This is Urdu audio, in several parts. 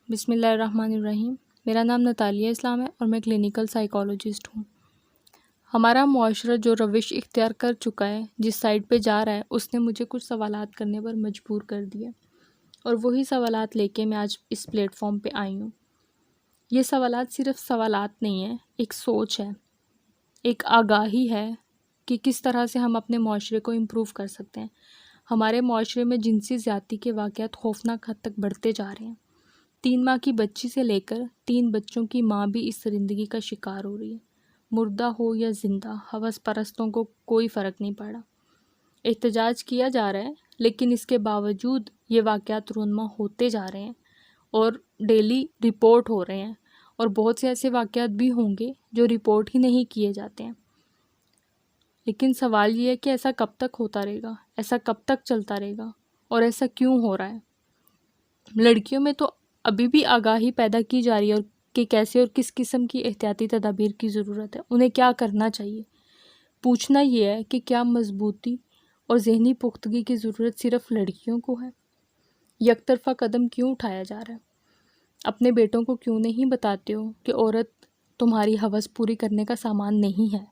بسم اللہ الرحمن الرحیم۔ میرا نام نتالیہ اسلام ہے اور میں کلینیکل سائیکالوجسٹ ہوں۔ ہمارا معاشرہ جو روش اختیار کر چکا ہے، جس سائٹ پہ جا رہا ہے، اس نے مجھے کچھ سوالات کرنے پر مجبور کر دیا، اور وہی سوالات لے کے میں آج اس پلیٹ فارم پہ آئی ہوں۔ یہ سوالات صرف سوالات نہیں ہیں، ایک سوچ ہے، ایک آگاہی ہے کہ کس طرح سے ہم اپنے معاشرے کو امپروو کر سکتے ہیں۔ ہمارے معاشرے میں جنسی زیادتی کے واقعات خوفناک حد تک بڑھتے جا رہے ہیں۔ 3 ماہ کی بچی سے لے کر 3 بچوں کی ماں بھی اس درندگی کا شکار ہو رہی ہے۔ مردہ ہو یا زندہ، ہوس پرستوں کو کوئی فرق نہیں پڑا۔ احتجاج کیا جا رہا ہے، لیکن اس کے باوجود یہ واقعات رونما ہوتے جا رہے ہیں اور ڈیلی رپورٹ ہو رہے ہیں، اور بہت سے ایسے واقعات بھی ہوں گے جو رپورٹ ہی نہیں کیے جاتے ہیں۔ لیکن سوال یہ ہے کہ ایسا کب تک ہوتا رہے گا، ایسا کب تک چلتا رہے گا، اور ایسا کیوں ہو رہا ہے؟ لڑکیوں میں تو ابھی بھی آگاہی پیدا کی جا رہی ہے کہ کیسے اور کس قسم کی احتیاطی تدابیر کی ضرورت ہے، انہیں کیا کرنا چاہیے۔ پوچھنا یہ ہے کہ کیا مضبوطی اور ذہنی پختگی کی ضرورت صرف لڑکیوں کو ہے؟ یک طرفہ قدم کیوں اٹھایا جا رہا ہے؟ اپنے بیٹوں کو کیوں نہیں بتاتے ہو کہ عورت تمہاری ہوس پوری کرنے کا سامان نہیں ہے؟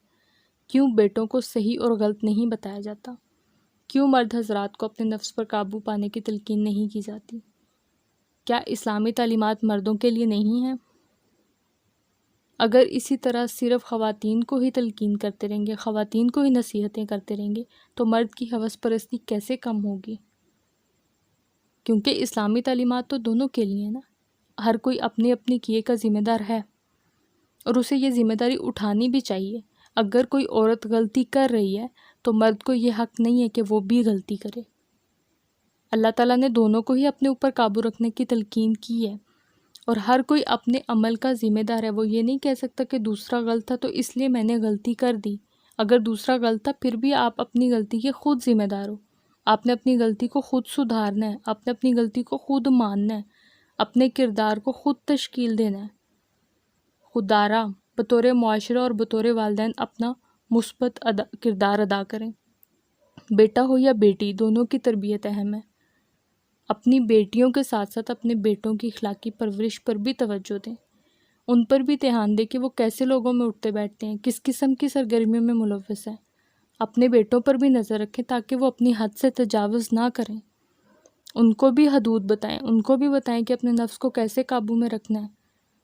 کیوں بیٹوں کو صحیح اور غلط نہیں بتایا جاتا؟ کیوں مرد حضرات کو اپنے نفس پر قابو پانے کی تلقین نہیں کی جاتی؟ کیا اسلامی تعلیمات مردوں کے لیے نہیں ہیں؟ اگر اسی طرح صرف خواتین کو ہی تلقین کرتے رہیں گے، خواتین کو ہی نصیحتیں کرتے رہیں گے، تو مرد کی ہوس پرستی کیسے کم ہوگی؟ کیونکہ اسلامی تعلیمات تو دونوں کے لیے ہیں نا۔ ہر کوئی اپنی اپنی کیے کا ذمہ دار ہے، اور اسے یہ ذمہ داری اٹھانی بھی چاہیے۔ اگر کوئی عورت غلطی کر رہی ہے تو مرد کو یہ حق نہیں ہے کہ وہ بھی غلطی کرے۔ اللہ تعالیٰ نے دونوں کو ہی اپنے اوپر قابو رکھنے کی تلقین کی ہے، اور ہر کوئی اپنے عمل کا ذمہ دار ہے۔ وہ یہ نہیں کہہ سکتا کہ دوسرا غلط تھا تو اس لیے میں نے غلطی کر دی۔ اگر دوسرا غلط تھا پھر بھی آپ اپنی غلطی کے خود ذمہ دار ہو۔ آپ نے اپنی غلطی کو خود سدھارنا ہے، آپ نے اپنی غلطی کو خود ماننا ہے، اپنے کردار کو خود تشکیل دینا ہے۔ خوددارا بطور معاشرہ اور بطور والدین اپنا مثبت کردار ادا کریں۔ بیٹا ہو یا بیٹی، دونوں کی تربیت اہم ہے۔ اپنی بیٹیوں کے ساتھ ساتھ اپنے بیٹوں کی اخلاقی پرورش پر بھی توجہ دیں۔ ان پر بھی دھیان دیں کہ وہ کیسے لوگوں میں اٹھتے بیٹھتے ہیں، کس قسم کی سرگرمیوں میں ملوث ہیں۔ اپنے بیٹوں پر بھی نظر رکھیں تاکہ وہ اپنی حد سے تجاوز نہ کریں۔ ان کو بھی حدود بتائیں، ان کو بھی بتائیں کہ اپنے نفس کو کیسے قابو میں رکھنا ہے،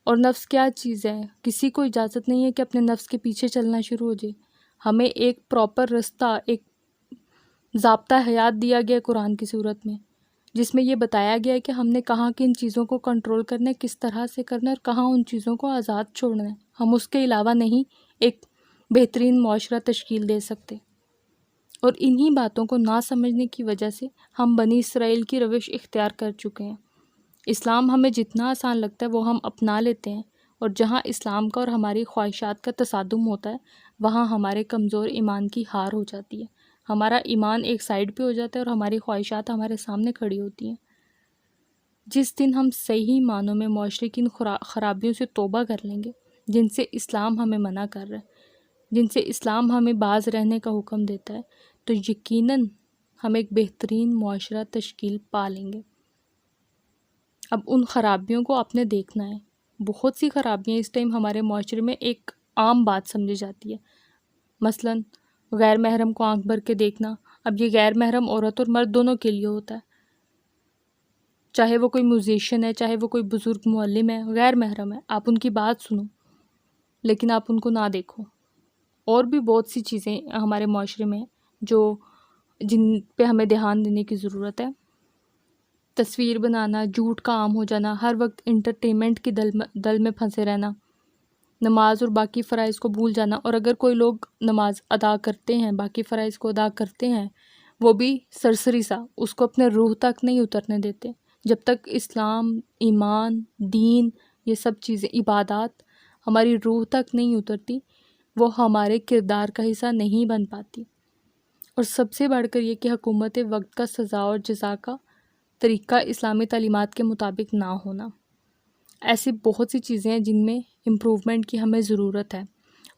اور نفس کیا چیز ہے۔ کسی کو اجازت نہیں ہے کہ اپنے نفس کے پیچھے چلنا شروع ہو جائے۔ ہمیں ایک پراپر رستہ، ایک ضابطہ حیات دیا گیا قرآن کی صورت میں، جس میں یہ بتایا گیا ہے کہ ہم نے کہاں کن چیزوں کو کنٹرول کرنا ہے، کس طرح سے کرنا ہے، اور کہاں ان چیزوں کو آزاد چھوڑنا ہے۔ ہم اس کے علاوہ نہیں ایک بہترین معاشرہ تشکیل دے سکتے، اور انہی باتوں کو نہ سمجھنے کی وجہ سے ہم بنی اسرائیل کی روش اختیار کر چکے ہیں۔ اسلام ہمیں جتنا آسان لگتا ہے وہ ہم اپنا لیتے ہیں، اور جہاں اسلام کا اور ہماری خواہشات کا تصادم ہوتا ہے وہاں ہمارے کمزور ایمان کی ہار ہو جاتی ہے۔ ہمارا ایمان ایک سائیڈ پہ ہو جاتا ہے اور ہماری خواہشات ہمارے سامنے کھڑی ہوتی ہیں۔ جس دن ہم صحیح معنوں میں معاشرے کی ان خرابیوں سے توبہ کر لیں گے جن سے اسلام ہمیں منع کر رہا ہے، جن سے اسلام ہمیں باز رہنے کا حکم دیتا ہے، تو یقیناً ہم ایک بہترین معاشرہ تشکیل پا لیں گے۔ اب ان خرابیوں کو آپ نے دیکھنا ہے۔ بہت سی خرابیاں اس ٹائم ہمارے معاشرے میں ایک عام بات سمجھی جاتی ہے، مثلاً غیر محرم کو آنکھ بھر کے دیکھنا۔ اب یہ غیر محرم عورت اور مرد دونوں کے لیے ہوتا ہے، چاہے وہ کوئی میوزیشین ہے، چاہے وہ کوئی بزرگ معلم ہے، غیر محرم ہے۔ آپ ان کی بات سنو لیکن آپ ان کو نہ دیکھو۔ اور بھی بہت سی چیزیں ہمارے معاشرے میں جن پہ ہمیں دھیان دینے کی ضرورت ہے۔ تصویر بنانا، جھوٹ کا عام ہو جانا، ہر وقت انٹرٹینمنٹ کی دل میں پھنسے رہنا، نماز اور باقی فرائض کو بھول جانا۔ اور اگر کوئی لوگ نماز ادا کرتے ہیں، باقی فرائض کو ادا کرتے ہیں، وہ بھی سرسری سا، اس کو اپنے روح تک نہیں اترنے دیتے۔ جب تک اسلام، ایمان، دین، یہ سب چیزیں، عبادات ہماری روح تک نہیں اترتی، وہ ہمارے کردار کا حصہ نہیں بن پاتی۔ اور سب سے بڑھ کر یہ کہ حکومت وقت کا سزا اور جزا کا طریقہ اسلامی تعلیمات کے مطابق نہ ہونا۔ ایسی بہت سی چیزیں ہیں جن میں امپروومنٹ کی ہمیں ضرورت ہے،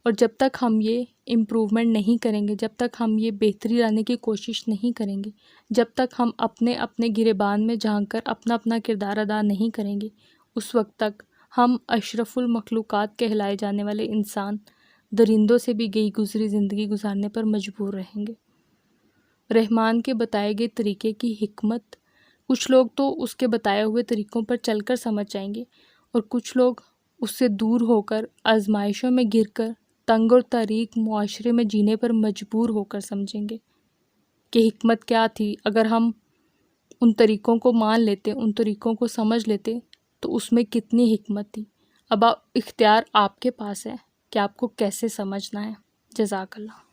اور جب تک ہم یہ امپروومنٹ نہیں کریں گے، جب تک ہم یہ بہتری لانے کی کوشش نہیں کریں گے، جب تک ہم اپنے گریبان میں جھانک کر اپنا کردار ادا نہیں کریں گے، اس وقت تک ہم اشرف المخلوقات کہلائے جانے والے انسان درندوں سے بھی گئی گزری زندگی گزارنے پر مجبور رہیں گے۔ رحمان کے بتائے گئے طریقے کی حکمت کچھ لوگ تو اس کے بتائے ہوئے طریقوں پر چل کر سمجھ جائیں گے، اور کچھ لوگ اس سے دور ہو کر آزمائشوں میں گر کر تنگ اور تاریک معاشرے میں جینے پر مجبور ہو کر سمجھیں گے کہ حکمت کیا تھی۔ اگر ہم ان طریقوں کو مان لیتے، ان طریقوں کو سمجھ لیتے تو اس میں کتنی حکمت تھی۔ اب اختیار آپ کے پاس ہے کہ آپ کو کیسے سمجھنا ہے۔ جزاک اللہ۔